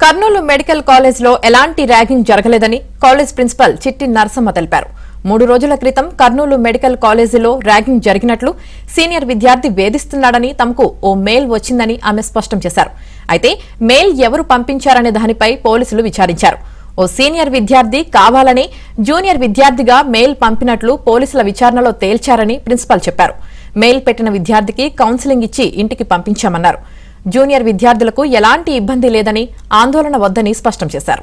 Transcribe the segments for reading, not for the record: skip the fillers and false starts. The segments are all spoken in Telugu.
కర్నూలు మెడికల్ కాలేజ్లో ఎలాంటి ర్యాగింగ్ జరగలేదని కాలేజ్ ప్రిన్సిపల్ చిట్టి నరసమ్మ తెలిపారు. 3 రోజుల క్రితం కర్నూలు మెడికల్ కాలేజీలో ర్యాగింగ్ జరిగినట్లు సీనియర్ విద్యార్థి వేధిస్తున్నాడని తమకు ఓ మెయిల్ వచ్చిందని ఆమె స్పష్టం చేశారు. అయితే మెయిల్ ఎవరు పంపించారనే దానిపై పోలీసులు విచారించారు. ఓ సీనియర్ విద్యార్థి కావాలని జూనియర్ విద్యార్థిగా మెయిల్ పంపినట్లు పోలీసుల విచారణలో తేల్చారని ప్రిన్సిపల్ చెప్పారు. మెయిల్ పెట్టిన విద్యార్థికి కౌన్సిలింగ్ ఇచ్చి ఇంటికి పంపించామన్నారు. జూనియర్ విద్యార్థులకు ఎలాంటి ఇబ్బంది లేదని, ఆందోళన వద్దని స్పష్టం చేశారు.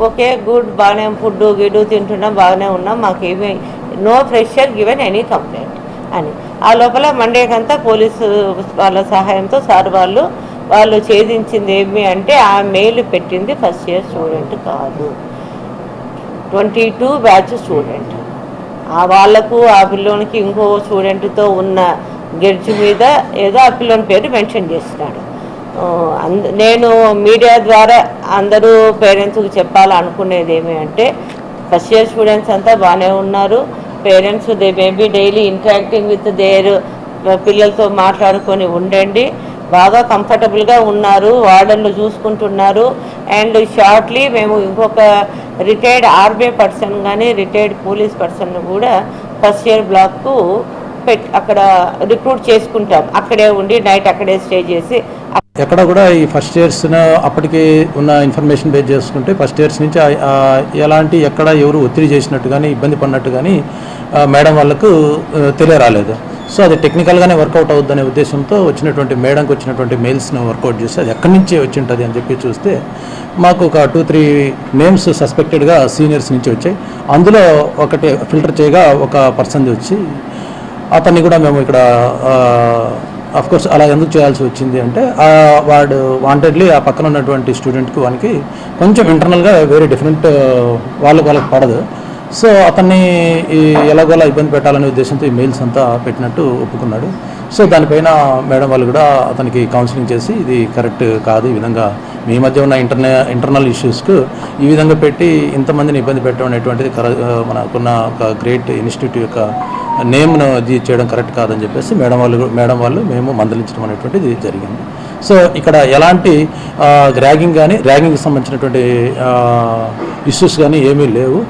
ఓకే, గుడ్, బాగానే ఫుడ్ గిడ్డు తింటున్నాం, బాగానే ఉన్నాం, మాకేమీ no pressure given any complaint అని. ఆ లోపల మండేకంతా పోలీసు వాళ్ళ సహాయంతో సార్ వాళ్ళు ఛేదించింది ఏమి అంటే ఆ మెయిల్ పెట్టింది ఫస్ట్ ఇయర్ స్టూడెంట్ కాదు, 22 బ్యాచ్ స్టూడెంట్. వాళ్ళకు ఆ పిల్లోనికి ఇంకో స్టూడెంట్తో ఉన్న గెడ్జ్ మీద ఏదో ఆ పిల్లోని పేరు మెన్షన్ చేస్తున్నాడు. నేను మీడియా ద్వారా అందరూ పేరెంట్స్కి చెప్పాలనుకునేది ఏమి అంటే ఫస్ట్ ఇయర్ స్టూడెంట్స్ అంతా బాగానే ఉన్నారు. Parents they maybe daily interacting with their పిల్లలతో మాట్లాడుకొని ఉండండి, బాగా కంఫర్టబుల్గా ఉన్నారు, వార్డన్లు చూసుకుంటున్నారు. అండ్ షార్ట్లీ మేము ఇంకొక రిటైర్డ్ ఆర్మీ పర్సన్ కానీ రిటైర్డ్ పోలీస్ పర్సన్ కూడా ఫస్ట్ ఇయర్ బ్లాక్కు అక్కడ రిక్రూట్ చేసుకుంటాం. అక్కడే ఉండి నైట్ అక్కడే స్టే చేసి ఎక్కడ కూడా ఈ ఫస్ట్ ఇయర్స్ అప్పటికి ఉన్న ఇన్ఫర్మేషన్ బేస్ చేసుకుంటే ఫస్ట్ ఇయర్స్ నుంచి ఎలాంటి ఎక్కడ ఎవరు ఒత్తిడి చేసినట్టు కానీ ఇబ్బంది పడినట్టు కానీ మేడం వాళ్ళకు తెలియరాలేదు. సో అది టెక్నికల్గానే వర్కౌట్ అవుద్దనే ఉద్దేశంతో వచ్చినటువంటి మేడంకి వచ్చినటువంటి మెయిల్స్ను వర్కౌట్ చేసి అది ఎక్కడి నుంచి వచ్చి ఉంటుంది అని చెప్పి చూస్తే మాకు ఒక 2-3 నేమ్స్ సస్పెక్టెడ్గా సీనియర్స్ నుంచి వచ్చాయి. అందులో ఒకటి ఫిల్టర్ చేయగా ఒక పర్సన్ వచ్చి అతన్ని కూడా మేము ఇక్కడ అఫ్కోర్స్ అలా ఎందుకు చేయాల్సి వచ్చింది అంటే వాడు వాంటెడ్లీ ఆ పక్కన ఉన్నటువంటి స్టూడెంట్కి వానికి కొంచెం ఇంటర్నల్గా వేరే డిఫరెంట్ వాళ్ళకి పడదు. సో అతన్ని ఎలాగోలా ఇబ్బంది పెట్టాలనే ఉద్దేశంతో ఈ మెయిల్స్ అంతా పెట్టినట్టు ఒప్పుకున్నాడు. సో దానిపైన మేడం వాళ్ళు కూడా అతనికి కౌన్సిలింగ్ చేసి ఇది కరెక్ట్ కాదు, ఈ విధంగా మీ మధ్య ఉన్న ఇంటర్నల్ ఇష్యూస్కు ఈ విధంగా పెట్టి ఇంతమందిని ఇబ్బంది పెట్టడం అనేటువంటిది మనకున్న ఒక గ్రేట్ ఇన్స్టిట్యూట్ యొక్క నేమ్ను ఇది చేయడం కరెక్ట్ కాదని చెప్పేసి మేడం వాళ్ళు మేము మందలించడం అనేటువంటిది జరిగింది. సో ఇక్కడ ఎలాంటి ర్యాగింగ్కి సంబంధించినటువంటి ఇష్యూస్ కానీ ఏమీ లేవు.